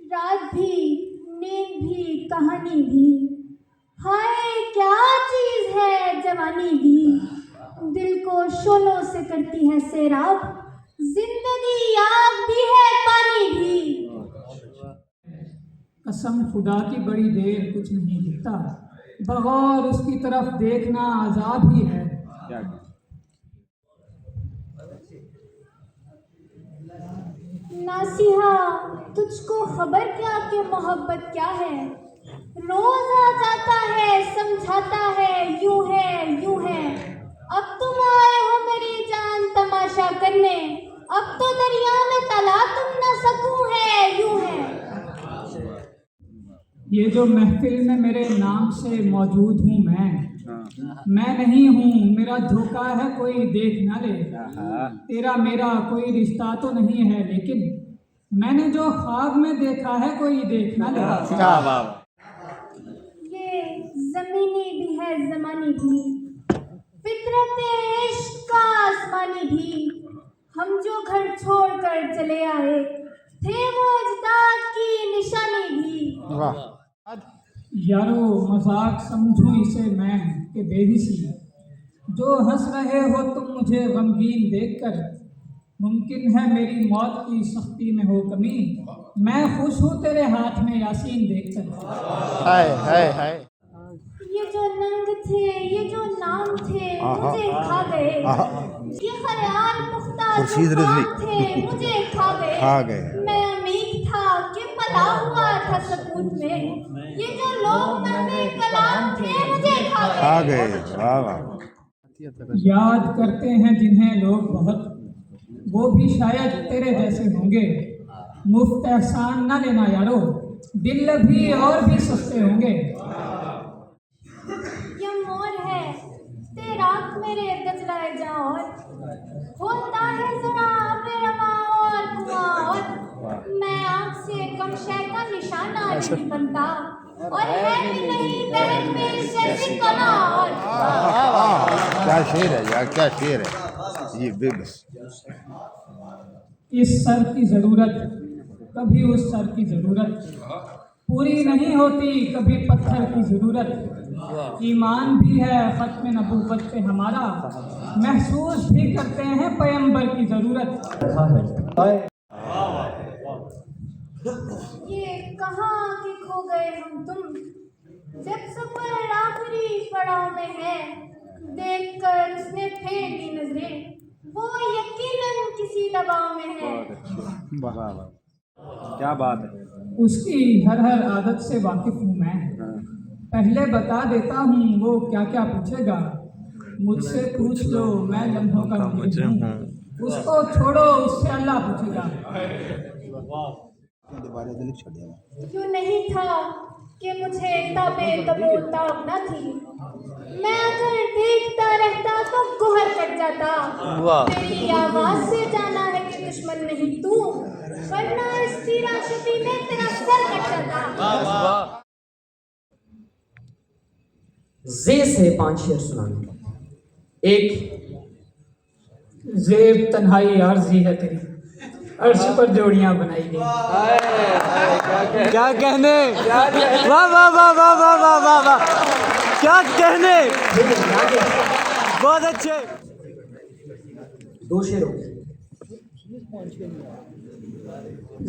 रात भी, नींद भी, कहानी भी, हाय क्या चीज है जवानी भी। दिल को शोलों से करती है सैराब, जिंदगी आग भी है पानी भी। कसम खुदा की बड़ी देर कुछ नहीं दिखता, बगौर उसकी तरफ देखना अजाब ही है। नासिहा तुझको खबर क्या कि मोहब्बत क्या है। रोज आ जाता है समझाता है यूं है यूं है। अब तुम आए हो मेरी जान तमाशा करने, अब तो दरिया में तला तुम न सकूं है यूं है। ये जो महफिल में मेरे नाम से मौजूद हूँ मैं नहीं हूँ, मेरा धोखा है कोई देख ना ले। तेरा मेरा कोई रिश्ता तो नहीं है, लेकिन मैंने जो ख्वाब में देखा है कोई देख ना ले। ये जमीनी भी है जमानी भी, फितरत इश्क का आसमानी भी। हम जो घर छोड़ कर चले आए थे वो अजदाद की निशानी भी। यारो मजाक समझूं इसे मैं कि बेहिसी, जो हंस रहे हो तुम मुझे गमगीन देखकर। मुमकिन है मेरी मौत की सख्ती में हो कमी, मैं खुश हूँ तेरे हाथ में यासीन देखकर। हाय हाय हाय। ये जो नंग थे ये जो नाम थे मुझे खा गए, ये ख्याल पुख्ता खुर्शीद रिजवी थे मुझे खा गए। मैं अमीर था कि पला हुआ था सकूत में, ये जो लोग नंगे कलाम थे मुझे खा गए। वाह वाह। याद करते हैं जिन्हें लोग बहुत, वो भी शायद तेरे जैसे होंगे। मुफ्त एहसान ना लेना यारो, दिल भी और भी सस्ते होंगे। ये मोर है तेरा मेरे गजराए जा और होता है जरा बेरवा और कुआं और। मैं आँख से कम शय का निशाना नहीं बनता, और है भी नहीं बहन में जैसी कला और। क्या शेर है यार, क्या शेर है ये बेबस। इस सर की ज़रूरत कभी उस सर की ज़रूरत पूरी नहीं होती, कभी पत्थर की ज़रूरत। ईमान भी है ख़त्म नबूवत पे हमारा, महसूस भी करते हैं पैगंबर की ज़रूरत। ये कहाँ के खो गए हम तुम, जब सफर आखिरी पड़ाव में है। देखकर उसने फेर दी नजरें, वो यकीनन किसी दबाव में है। क्या बात है। उसकी हर आदत से वाकिफ़ हूँ मैं, पहले बता देता हूँ वो क्या क्या पूछेगा। मुझसे पूछ लो मैं लम्हों का मुझे हूँ, उसको छोड़ो उससे अल्लाह पूछेगा। क्यों नहीं था कि मुझे ताबे तबो ताब न थी, मैं अगर देखता रहता तो गुहर कट जाता। तेरी आवाज से जाना है कि दुश्मन नहीं तू, वरना इस तीराशती में तेरा सर कट जाता। जे से 5 शेर सुनाने। एक, ज़ेब तन्हाई आर्जी है तेरी, अर्श पर जोड़ियाँ बनाई गई। क्या कहने, वाह वाह वाह वाह वाह वाह वाह वाह, क्या कहने, बहुत अच्छे। 2 शेर हो गए।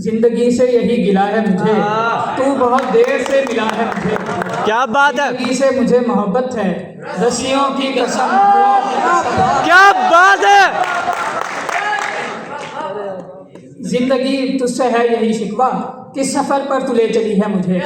जिंदगी से यही गिला है मुझे, तू बहुत देर से मिला है मुझे। क्या बात है, जिंदगी से मुझे मोहब्बत है, रस्सियों की कसम। क्या बात है। जिंदगी तुझसे है यही शिकवा, किस सफर पर तू ले चली है मुझे।